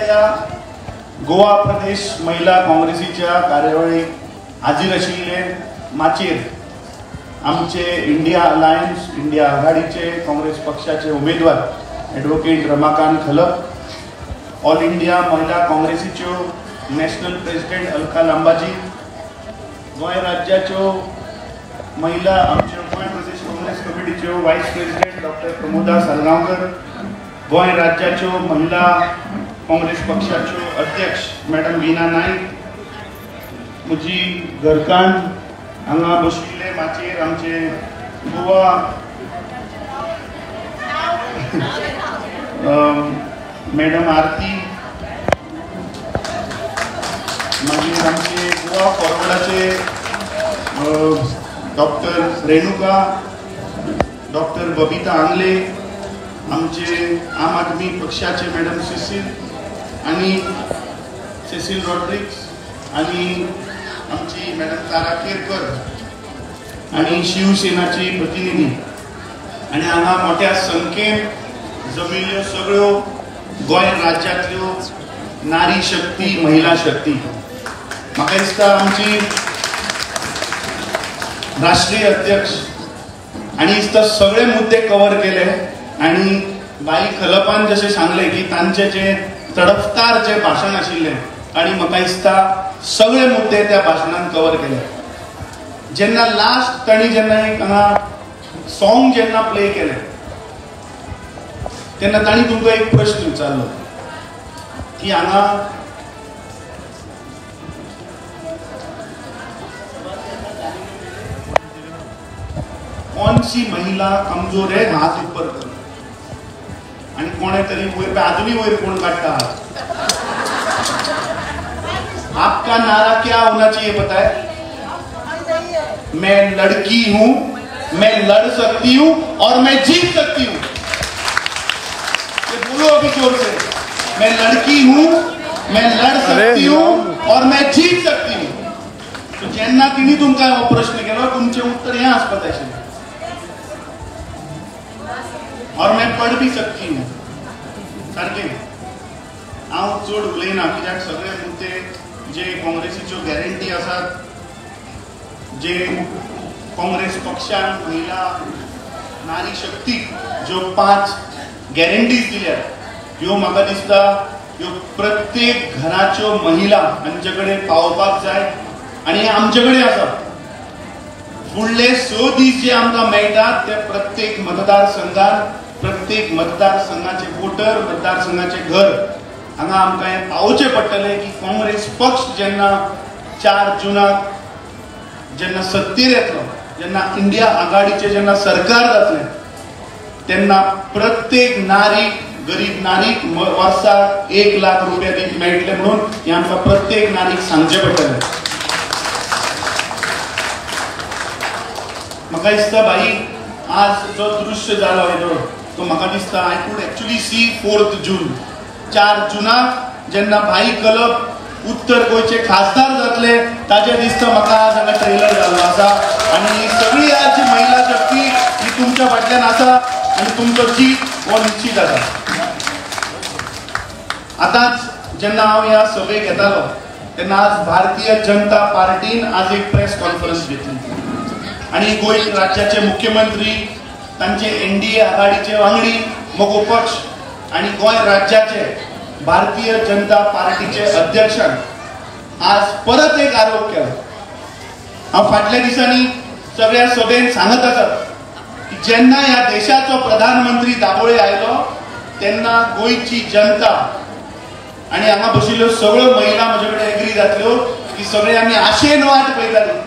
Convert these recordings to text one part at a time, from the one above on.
या गोवा प्रदेश महिला काँग्रेसीच्या कार्यावळीक हाजीर आशिल्ले माचयेर आमचे इंडिया अलायन्स इंडिया आघाडीचे काँग्रेस पक्षाचे उमेदवार advocate Ramakant Khalap, all India महिला काँग्रेसीच्यो नॅशनल प्रेसिडेंट अलका लांबाजी, गोंय राज्याच्यो महिला आमच्यो गोंय प्रदेश काँग्रेस कमिटीच्यो वायस प्रेसिडेंट डॉक्टर प्रमोदा सालगांवकर, गोंय राज्याच्यो महिला काँग्रेस पक्षाच्यो अध्यक्ष मॅडम वीणा नाईक, म्हजी घरकान्न हांगा बशिल्ले माचयेर आमचे गोवा मॅडम आरती, मागीर आमचे गोवा फॉरवर्डाचे डॉक्टर रेणुका, डॉक्टर बबिता आंगले, आमचे आम आदमी पक्षाचे मॅडम सेसिल रॉड्रिक्स आणि आमची मॅडम तारा केरकर आणि शिवसेनाची प्रतिनिधी आणि हांगा मोठ्या संख्येन जमिल्ल्यो सगळ्यो गोंय राज्यांतल्यो नारी शक्ती महिला शक्ती. म्हाका दिसता आमची राष्ट्रीय अध्यक्ष आणि सगळे मुद्दे कव्हर केले आणि बाई खलपान जसे सांगले की तांचे जे तडफदार जे भाषण आशिल्ले आणि म्हाका दिसता सगळे मुद्दे त्या भाशणान कव्हर केले. जेन्ना लास्ट तांणी जेन्ना एक हांगा सॉंग जेन्ना प्ले केले तेन्ना तांणी तुमकां एक प्रश्न विचारलो की हांगा कौन सी महिला कमजोर है हाथ ऊपर करो आणि कोणे तरी वयर आदमी वयर कोण काढता. आपका नारा क्या होना चाहिए पता है? मैं लड़की हूं, मैं लड़ सकती हूं और मैं जीत सकती हूं. ये बोलो अभी जोर से, मैं लड़की हूं, मैं लड़ सकती हूं और मैं जीत सकती हूं. तो जेन्ना तिणी तुमकां हो प्रश्न केलो तुमचे उत्तर हें आसपाक आशिल्लें और मैं पढ़ भी सकती हूँ. सारकें हांव चड उलयना कित्याक सगळे मुद्दे जे काँग्रेसीच्यो गॅरंटी आसात, जे काँग्रेस पक्षान महिला नारी शक्तीक ज्यो 5 गॅरंटीज दिल्यात ह्यो म्हाका दिसता ह्यो प्रत्येक घराच्यो महिला हांचे कडेन पावपाक जाय आनी आमचे कडेन आसा. फुडले 6 दीस जे आमकां मेळटात ते प्रत्येक मतदारसंघात प्रत्येक मतदारसंघाचे वोटर मतदारसंघाचे घर हांगा आमकां हें पावोवचें पडटलें की काँग्रेस पक्ष जेन्ना 4 जुनाक जेन्ना सत्तेर येतलो, जेन्ना इंडिया आघाडीचें जेन्ना सरकार जातलें तेन्ना प्रत्येक नारीक गरीब नारीक वर्साक 1 लाख रुपया मेळटले म्हणून हें आमकां प्रत्येक नारीक सांगचें पडटलें. म्हाका दिसता भाई आज जो दृश्य जालो हेजो तो म्हाका दिसता I could actually see 4th जून 4 जुनाक जेन्ना भाई कलप उत्तर गोंयचे खासदार जातले ताजे दिसता म्हाका आज हांगा ट्रेलर जाल्लो आसा आनी सगळी आज जी महिला शक्ती ही तुमच्या फाटल्यान आसा आनी तुमचो जीत हो निश्चित आसा. आतांच जेन्ना हांव ह्या सभेक येतालो तेन्ना आज भारतीय जनता पार्टीन आज एक प्रेस कॉन्फरन्स घेतली आणि गोंय राज्याचे मुख्यमंत्री तांचे एनडीए आघाडीचे वांगडी मगो पक्ष आणि गोंय राज्याचे भारतीय जनता पार्टीचे अध्यक्षान आज परत एक आरोप केला. हांव फाटल्या दिसांनी सगळ्या सभेन सांगत आसा की जेन्ना ह्या देशाचो प्रधानमंत्री दाबोळे आयलो तेन्ना गोंयची जनता आणि हांगा बशिल्ल्यो सगळ्यो महिला म्हजे कडेन एग्री जातल्यो की सगळे आमी आशेन वाट पळयताली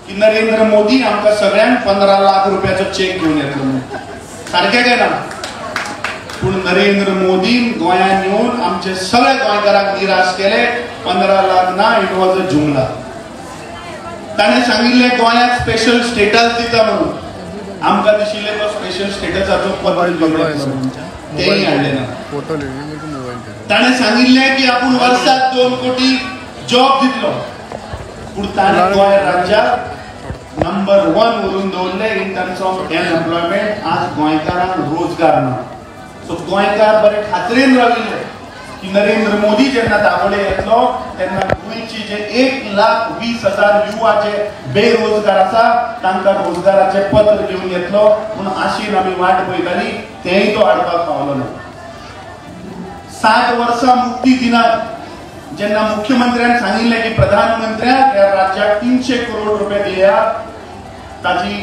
की नरेंद्र मोदी आमकां सगळ्यांक 15 लाख रुपयाचो चेक घेवन येतलो म्हणून. सारकें काय ना? पूण नरेंद्र मोदीन गोंयांत येवन आमचे सगळे गोंयकारांक निराश केले. 15 लाख ना, इट वॉज अ जुमला. ताणें सांगिल्लें गोंयाक स्पेशल स्टेटस दिता म्हणून. आमकां दिशिल्लें तो स्पेशल स्टेटसाचो पद तेंय हाडलें ना. ताणें सांगिल्लें की आपूण वर्साक 2 कोटी जॉब दितलो पूण ताणें गोंय राज्याक नंबर 1 वरून दवरले इन टर्म्स ऑफ एम्प्लॉयमेंट. आज गोंयकारांक रोजगार ना. सो गोंयकार बरे खात्रेन राविल्ले की नरेंद्र मोदी जेन्ना दाबोळे येतलो तेन्ना गोंयची जे 1,20,000 युवा जे बेरोजगार आसा तांकां रोजगाराचे पत्र घेवन येतलो म्हणून आशेन आमी वाट पळयताली, तेंय तो हाडपाक पावलो ना. 60 वर्सां मुक्ती दिनात जेन्ना मुख्यमंत्र्यान सांगिल्लें की प्रधानमंत्र्याक ह्या राज्याक 300 करोड रुपये दिया, ताजी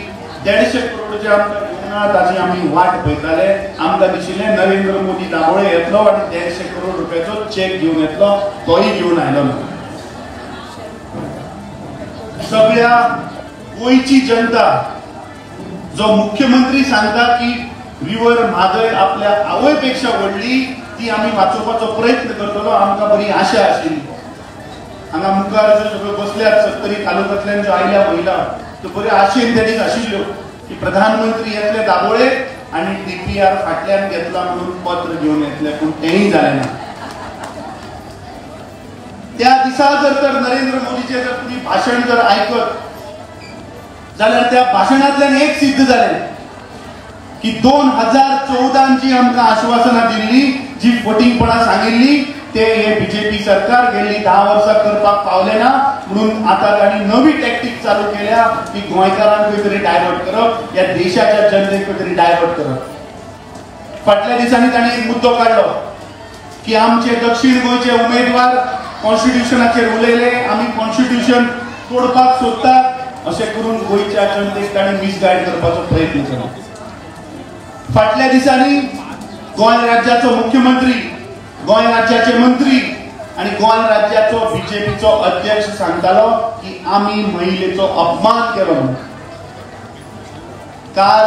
150 करोड जे आमकां घेवना ताजी आमी वाट पळयताले. आमकां दिशिल्लें नरेंद्र मोदी दाबोळे येतलो आनी 150 करोड रुपयाचो चेक घेवन येतलो, तोय घेवन आयलो ना. सगळ्या गोंयची जनता जो मुख्यमंत्री सांगता की रिवर म्हादय आपल्या आवय पेक्षा व्हडली, ती आमी वाचोवपाचो प्रयत्न करतलो, आमकां बरी आशा आशिल्ली. हांगा मुखार ज्यो सगळ्यो बसल्यात 70 तालुक्यांतल्यान ज्यो आयल्या महिला, त्यो बऱ्यो आशेन तेणीक आशिल्ल्यो की प्रधानमंत्री येतले दाबोळे आनी DPR फाटल्यान घेतला म्हणून पत्र घेवन येतले, पूण तेंय जालें ना. त्या दिसा जर नरेंद्र मोदीचे जर तुमी भाशण जर आयकत जाल्यार त्या भाशणांतल्यान एक सिद्ध जालें की 2014 जी आमकां आश्वासनां दिल्ली, जी फटींगपणां सांगिल्ली, ते हे बीजेपी सरकार गेल्ली 10 वर्सां करपाक पावले ना. म्हणून आता तांणी नवी टॅक्टीक चालू केल्या की गोंयकारांक खंय तरी डायवर्ट करप, या देशाच्या जनतेक खंय तरी डायवर्ट करप. फाटल्या दिसांनी तांणी एक मुद्दो काडलो की आमचे दक्षिण गोंयचे उमेदवार कॉन्स्टिट्यूशनाचेर उलयले, आमी कॉन्स्टिट्यूशन तोडपाक सोदतात, अशें करून गोंयच्या जनतेक तांणी मिसगायड करपाचो प्रयत्न केलो. फाटल्या दिसांनी गोंय राज्याचो मुख्यमंत्री, गोंय राज्याचे मंत्री आणि गोंय राज्याचो बीजेपीचो अध्यक्ष सांगतालो की आमी महिलेचो अपमान केलो म्हणून. काल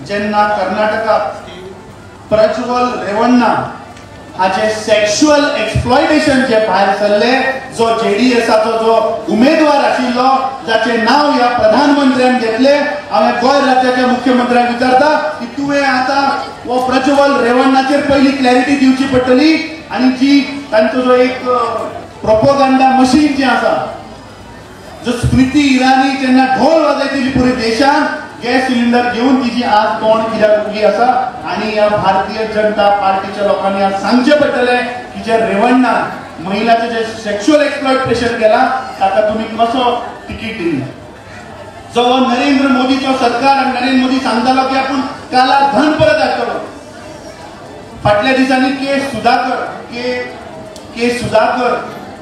जेन्ना कर्नाटकात प्रज्वल रेवण्णा हाचे सेक्शुअल एक्सप्लॉयटेशन जे भायर सरले, जो JDSाचो जो उमेदवार आशिल्लो, जाचे नाव ह्या प्रधानमंत्र्यान घेतले, हांवें गोंय राज्याच्या मुख्यमंत्र्याक विचारता की तुवें आतां हो प्रज्वल रेवण्णाचेर पयली क्लॅरिटी दिवची पडटली, आनी जी तांचो जो एक प्रोपोगंडा मशीन जी आसा, जो स्मृती इराणी जेन्ना ढोल वाजयतली पुरे देशान, गॅस सिलिंडर घेवन तिची आज तोंड कित्याक उगली आसा. आनी ह्या भारतीय जनता पार्टीच्या लोकांनी आज सांगचे पडटलें की जे रेवण्णा महिलाचे जे सेक्शुअल एक्सप्लॉयटेशन केला ताका तुमी कसो तिकीट दिली. जो नरेंद्र मोदीचो सरकार आनी नरेंद्र मोदी सांगतालो की आपूण काला धन परत हाडटलो. फाटल्या दिसांनी के सुधाकर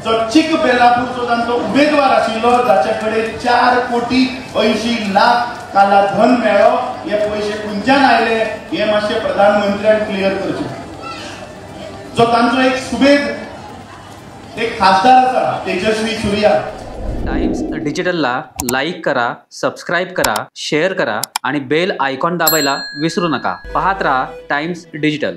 जो चिकबेलापूरचो तांचो उमेदवार आशिल्लो, जाचे कडेन 4,80,00,000 काला धन मेळ्ळो, हे पयशे खंयच्यान आयले हे मातशें प्रधानमंत्र्यान क्लियर करचें. जो तांचो एक सुबेद एक खासदार आसा तेजस्वी सूर्या. टाइम्स डिजिटलला लाईक करा, सबस्क्राईब करा, शेअर करा आणि बेल आयकॉन दाबायला विसरू नका. पाहत रहा टाइम्स डिजिटल.